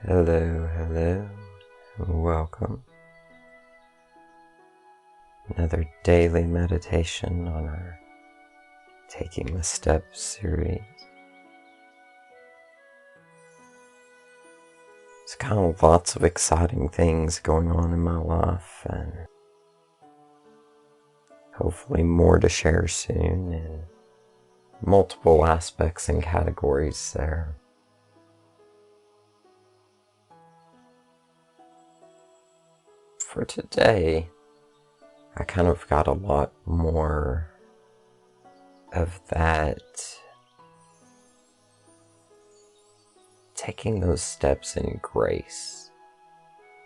Hello, hello, welcome. Another daily meditation on our Taking the Steps series. There's kind of lots of exciting things going on in my life, and hopefully more to share soon in multiple aspects and categories there. For today, I kind of got a lot more of that taking those steps in grace,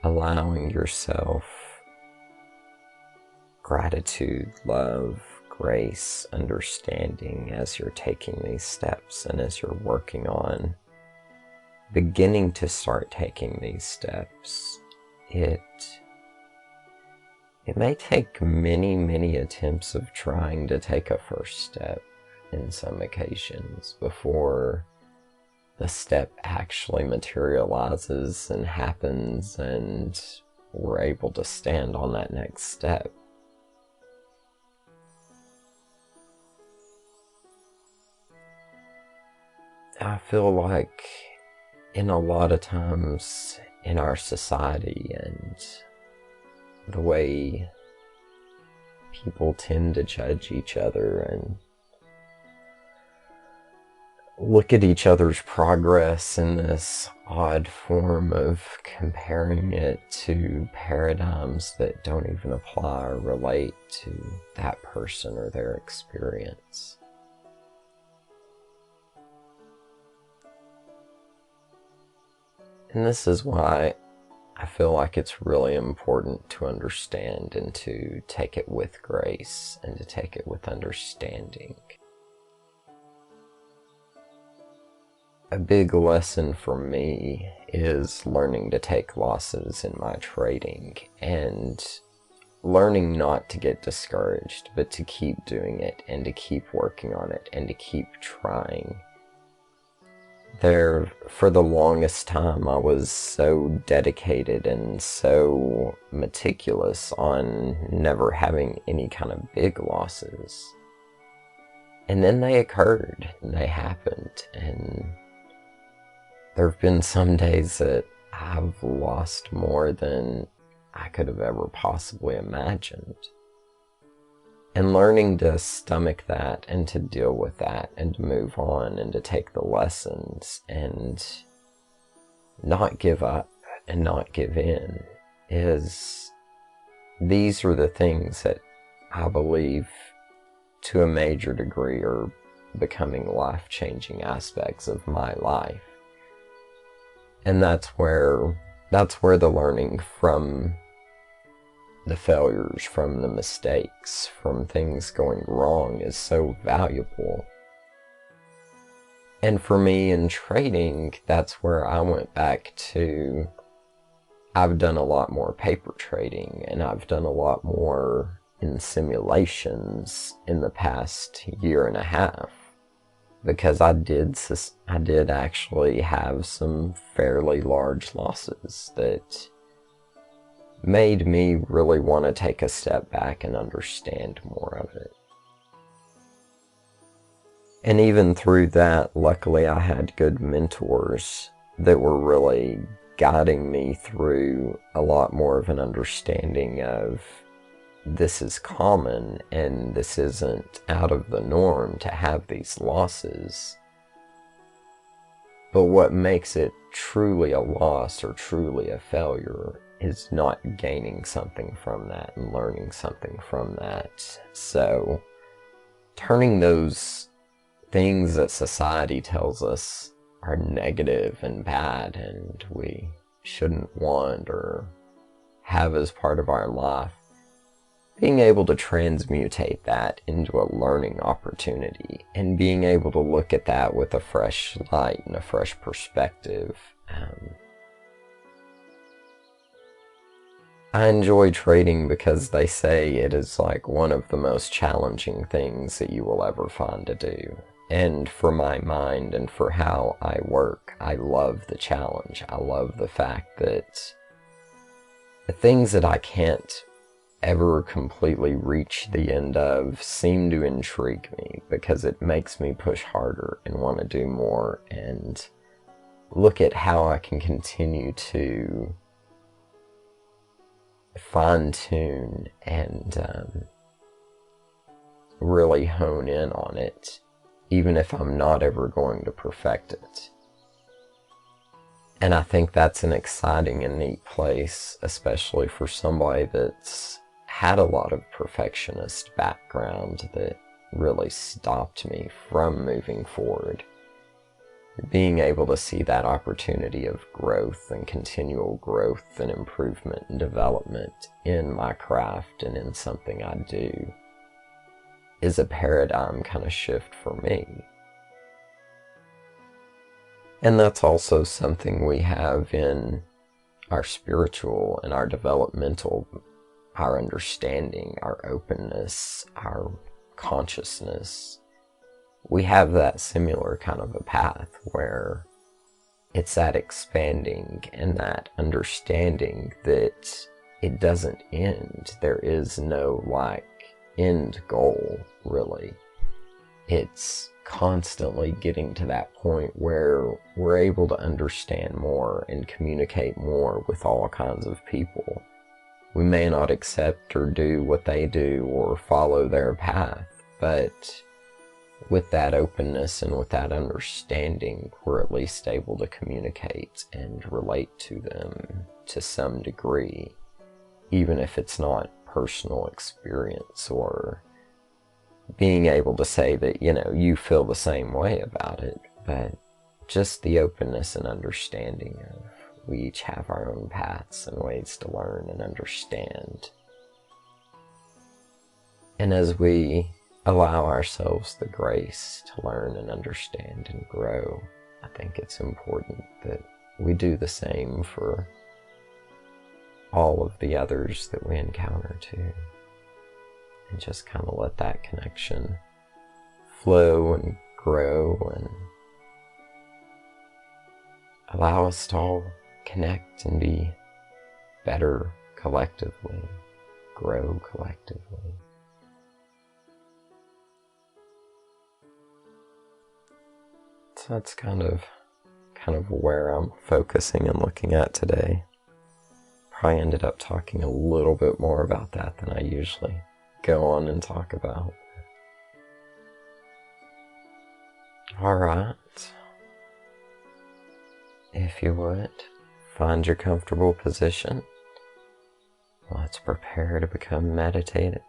allowing yourself gratitude, love, grace, understanding as you're taking these steps and as you're working on beginning to start taking these steps. It may take many attempts of trying to take a first step in some occasions before the step actually materializes and happens and we're able to stand on that next step. I feel like in a lot of times in our society and the way people tend to judge each other and look at each other's progress in this odd form of comparing it to paradigms that don't even apply or relate to that person or their experience. And this is why I feel like it's really important to understand and to take it with grace and to take it with understanding. A big lesson for me is learning to take losses in my trading and learning not to get discouraged, but to keep doing it and to keep working on it and to keep trying. For the longest time, I was so dedicated and so meticulous on never having any kind of big losses. And then they occurred, and they happened, and there have been some days that I've lost more than I could have ever possibly imagined. And learning to stomach that and to deal with that and to move on and to take the lessons and not give up and not give in these are the things that I believe to a major degree are becoming life-changing aspects of my life. And that's where the learning from the failures, from the mistakes, from things going wrong is so valuable. And for me in trading, that's where I went back to, I've done a lot more paper trading and I've done a lot more in simulations in the past year and a half, because I did actually have some fairly large losses that made me really want to take a step back and understand more of it. And even through that, luckily I had good mentors that were really guiding me through a lot more of an understanding of this is common and this isn't out of the norm to have these losses. But what makes it truly a loss or truly a failure is not gaining something from that and learning something from that. So turning those things that society tells us are negative and bad and we shouldn't want or have as part of our life, being able to transmutate that into a learning opportunity and being able to look at that with a fresh light and a fresh perspective. I enjoy trading because they say it is like one of the most challenging things that you will ever find to do. And for my mind and for how I work, I love the challenge. I love the fact that the things that I can't ever completely reach the end of seem to intrigue me, because it makes me push harder and want to do more and look at how I can continue to fine-tune and really hone in on it, even if I'm not ever going to perfect it. And I think that's an exciting and neat place, especially for somebody that's had a lot of perfectionist background that really stopped me from moving forward. Being able to see that opportunity of growth and continual growth and improvement and development in my craft and in something I do is a paradigm kind of shift for me. And that's also something we have in our spiritual and our developmental, our understanding, our openness, our consciousness. We have that similar kind of a path where it's that expanding and that understanding that it doesn't end. There is no end goal, really. It's constantly getting to that point where we're able to understand more and communicate more with all kinds of people. We may not accept or do what they do or follow their path, but with that openness and with that understanding, we're at least able to communicate and relate to them to some degree, even if it's not personal experience or being able to say that, you feel the same way about it, but just the openness and understanding of we each have our own paths and ways to learn and understand. And as we allow ourselves the grace to learn and understand and grow, I think it's important that we do the same for all of the others that we encounter too. And just kind of let that connection flow and grow and allow us to all connect and be better collectively, grow collectively. So that's kind of where I'm focusing and looking at today. Probably ended up talking a little bit more about that than I usually go on and talk about. Alright. If you would, find your comfortable position. Let's prepare to become meditative.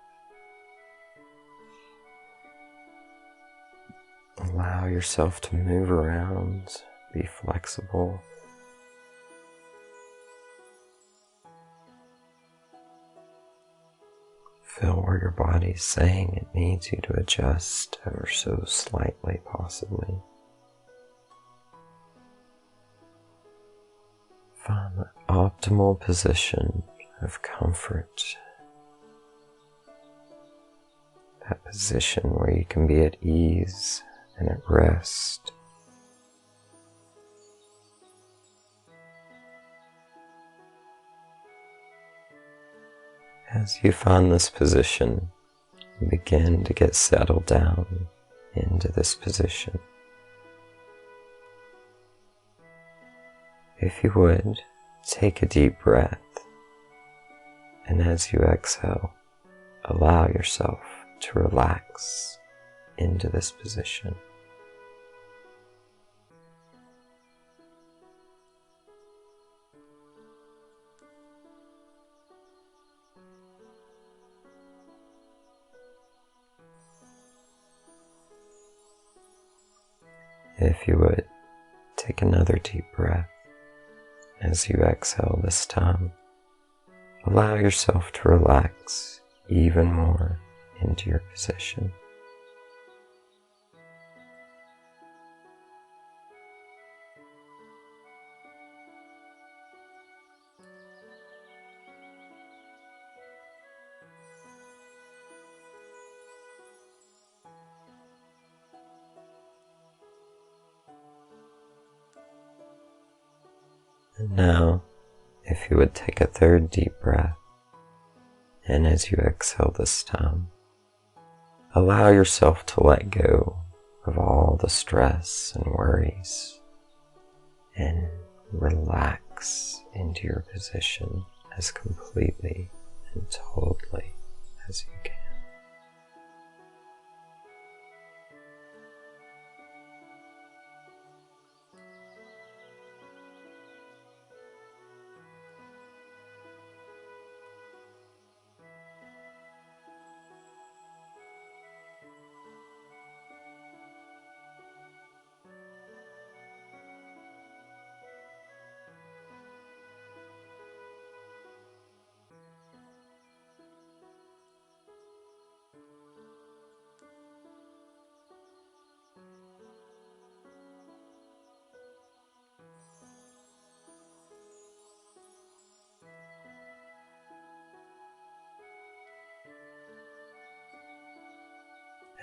Allow yourself to move around, be flexible. Feel where your body's saying it needs you to adjust ever so slightly, possibly. Find the optimal position of comfort. That position where you can be at ease and at rest. As you find this position, begin to get settled down into this position. If you would, take a deep breath, and as you exhale, allow yourself to relax into this position. If you would, take another deep breath. As you exhale this time, allow yourself to relax even more into your position. And now, if you would take a third deep breath, and as you exhale this time, allow yourself to let go of all the stress and worries and relax into your position as completely and totally as you can.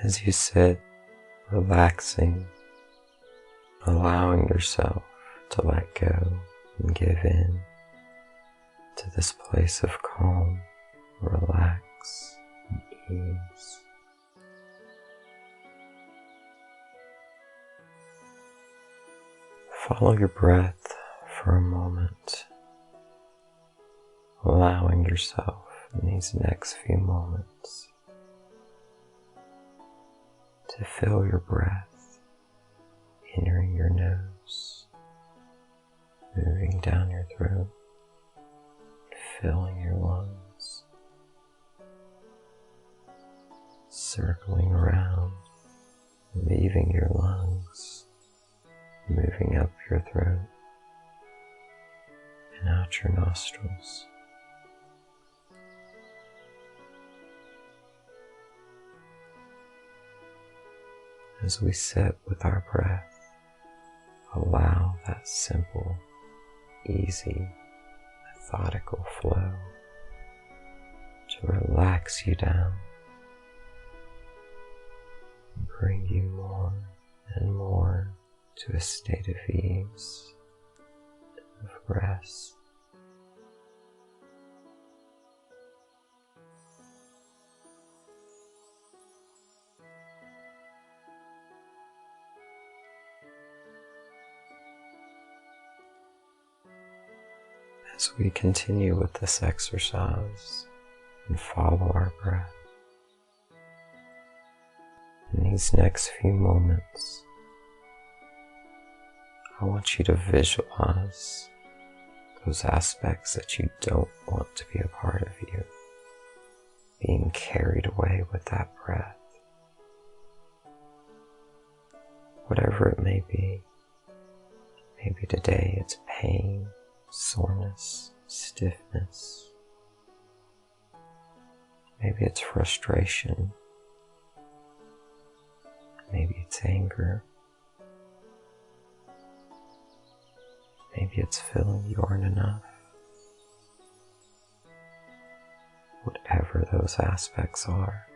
As you sit, relaxing, allowing yourself to let go and give in to this place of calm, relax, and ease. Follow your breath for a moment, allowing yourself in these next few moments to feel your breath entering your nose, moving down your throat, filling your lungs, circling around, leaving your lungs, moving up your throat and out your nostrils. As we sit with our breath, allow that simple, easy, methodical flow to relax you down and bring you more and more to a state of ease, of rest. As we continue with this exercise and follow our breath, in these next few moments, I want you to visualize those aspects that you don't want to be a part of you, being carried away with that breath. Whatever it may be, maybe today it's pain, soreness, stiffness. Maybe it's frustration. Maybe it's anger. Maybe it's feeling you aren't enough. Whatever those aspects are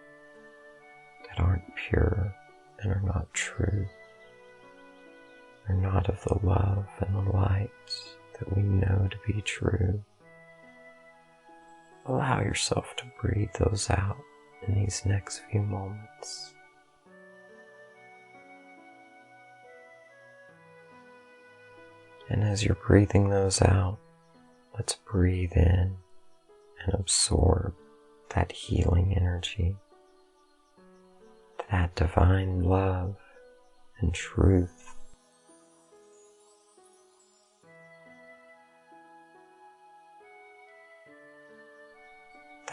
that aren't pure and are not true, are not of the love and the light that we know to be true. Allow yourself to breathe those out in these next few moments. And as you're breathing those out, let's breathe in and absorb that healing energy, that divine love and truth.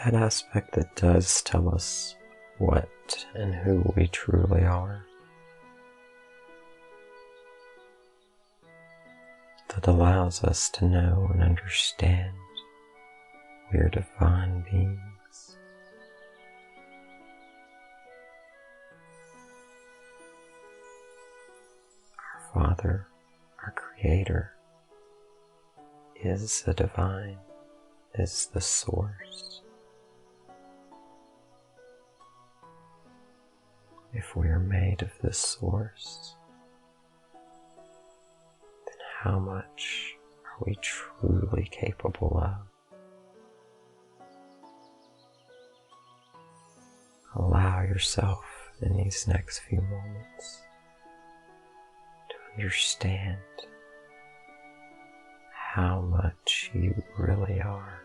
That aspect that does tell us what and who we truly are. That allows us to know and understand we are divine beings. Our Father, our Creator, is the divine, is the source. If we are made of this source, how much are we truly capable of? Allow yourself in these next few moments to understand how much you really are.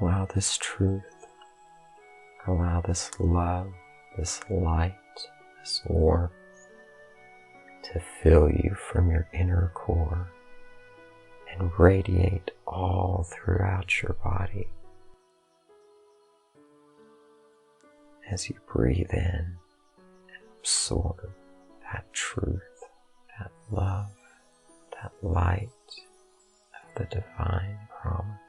Allow this truth, allow this love, this light, this warmth to fill you from your inner core and radiate all throughout your body. As you breathe in and absorb that truth, that love, that light of the divine promise.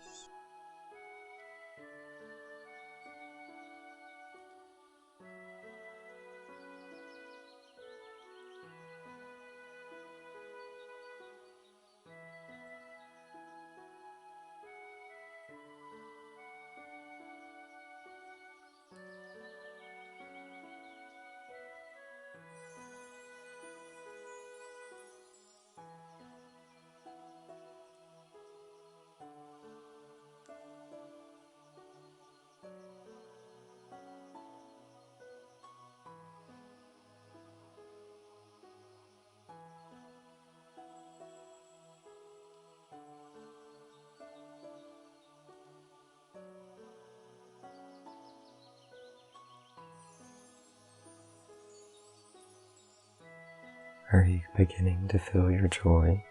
Are you beginning to feel your joy,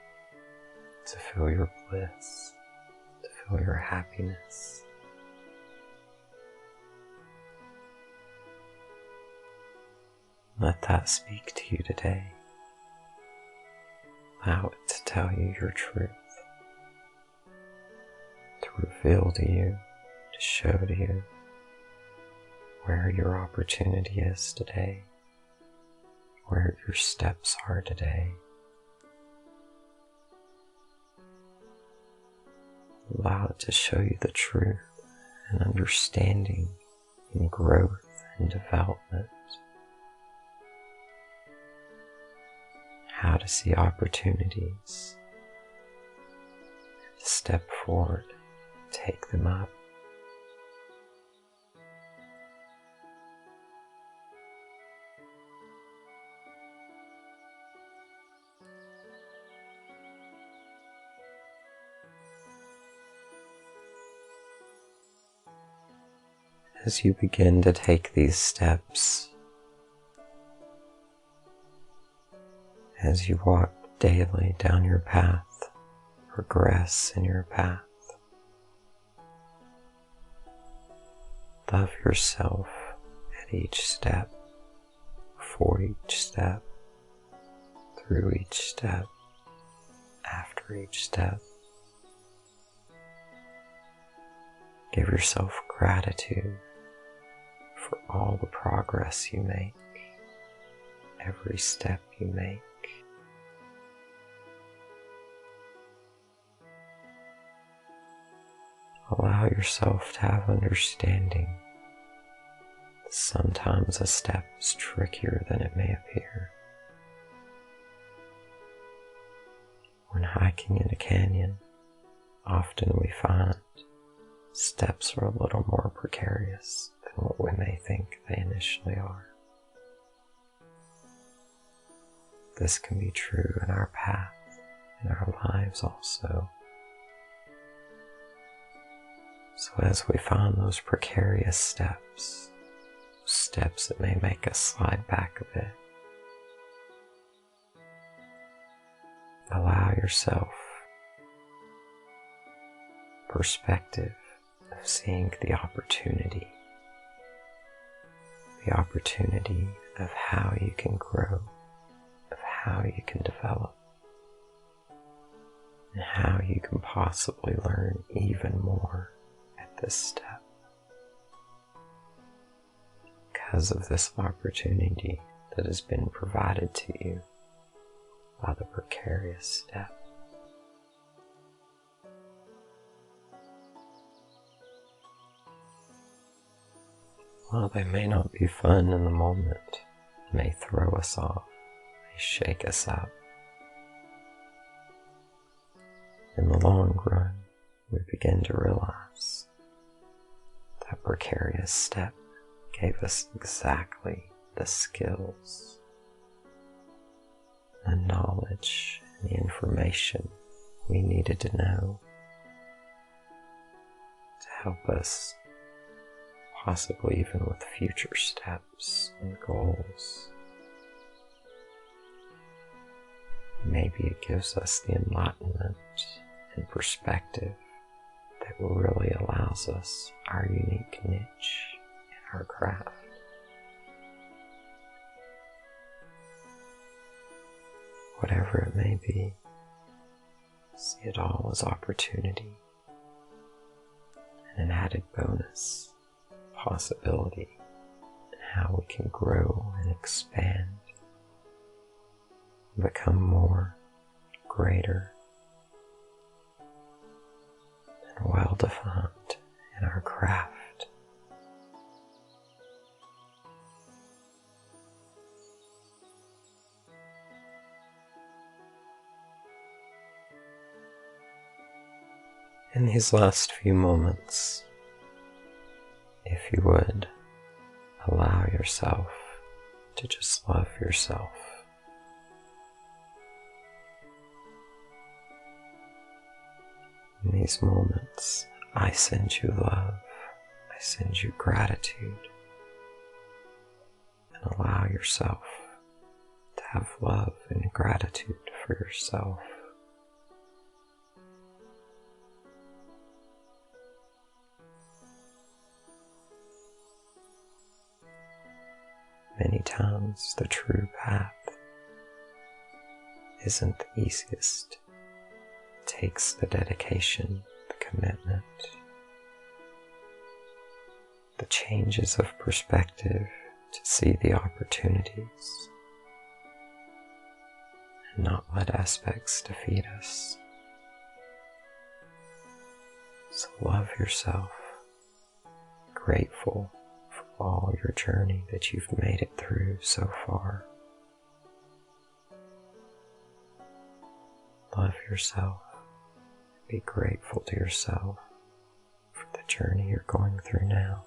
to feel your bliss, to feel your happiness? Let that speak to you today. Allow it to tell you your truth, to reveal to you, to show to you where your opportunity is today, where your steps are today. Allow it to show you the truth and understanding and growth and development. How to see opportunities, to step forward, take them up. As you begin to take these steps, as you walk daily down your path, progress in your path, love yourself at each step, for each step, through each step, after each step. Give yourself gratitude for all the progress you make, every step you make. Allow yourself to have understanding that sometimes a step is trickier than it may appear. When hiking in a canyon, often we find steps are a little more precarious than what we may think they initially are. This can be true in our path, in our lives also. So as we find those precarious steps, steps that may make us slide back a bit, allow yourself perspective of seeing the opportunity of how you can grow, of how you can develop, and how you can possibly learn even more at this step because of this opportunity that has been provided to you by the precarious step. While they may not be fun in the moment, may throw us off, They shake us up. In the long run, we begin to realize that precarious step gave us exactly the skills, the knowledge, and the information we needed to know to help us, possibly even with future steps and goals. Maybe it gives us the enlightenment and perspective that really allows us our unique niche in our craft. Whatever it may be, see it all as opportunity and an added bonus, possibility, in how we can grow and expand and become more, greater, and well-defined in our craft. In these last few moments, if you would, allow yourself to just love yourself. In these moments, I send you love, I send you gratitude, and allow yourself to have love and gratitude for yourself. Many times the true path isn't the easiest. It takes the dedication, the commitment, the changes of perspective to see the opportunities and not let aspects defeat us. So love yourself, grateful for all your journey that you've made it through so far. Love yourself, be grateful to yourself for the journey you're going through now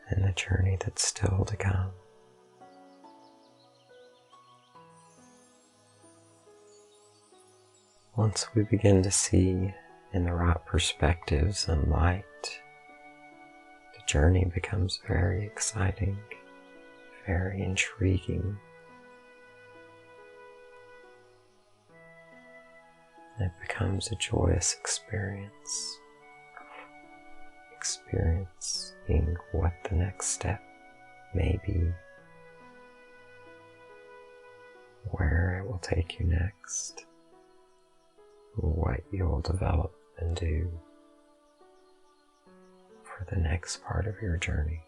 and the journey that's still to come. Once we begin to see in the right perspectives and light, the journey becomes very exciting, very intriguing. And it becomes a joyous experience, experiencing what the next step may be, where it will take you next, what you'll develop and do for the next part of your journey.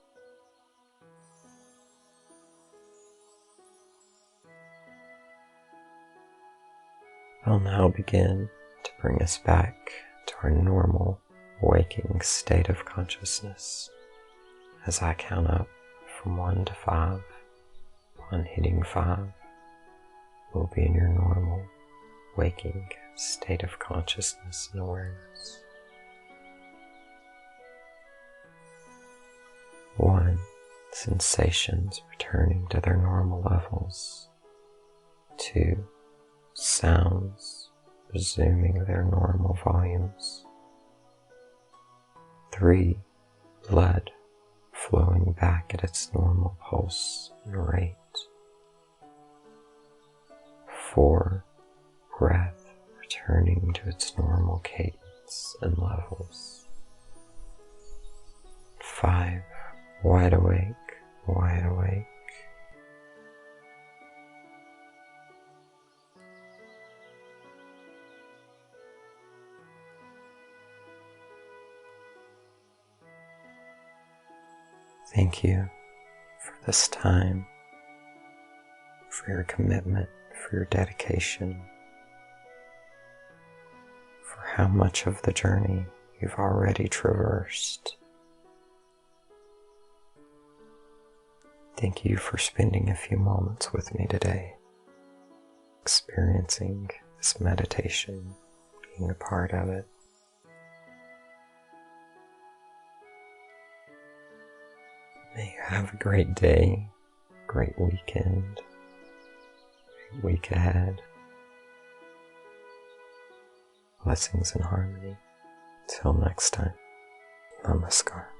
I'll now begin to bring us back to our normal waking state of consciousness as I count up from 1 to 5. On hitting 5, you'll be in your normal waking state of consciousness and awareness. 1, sensations returning to their normal levels. 2, sounds resuming their normal volumes. 3, blood flowing back at its normal pulse and rate. 4, breath returning to its normal cadence and levels. 5, wide awake, wide awake. 'Thank you for this time, for your commitment, for your dedication, for how much of the journey you've already traversed. Thank you for spending a few moments with me today, experiencing this meditation, being a part of it. May you have a great day, great weekend, great week ahead. Blessings and harmony. Till next time, Namaskar.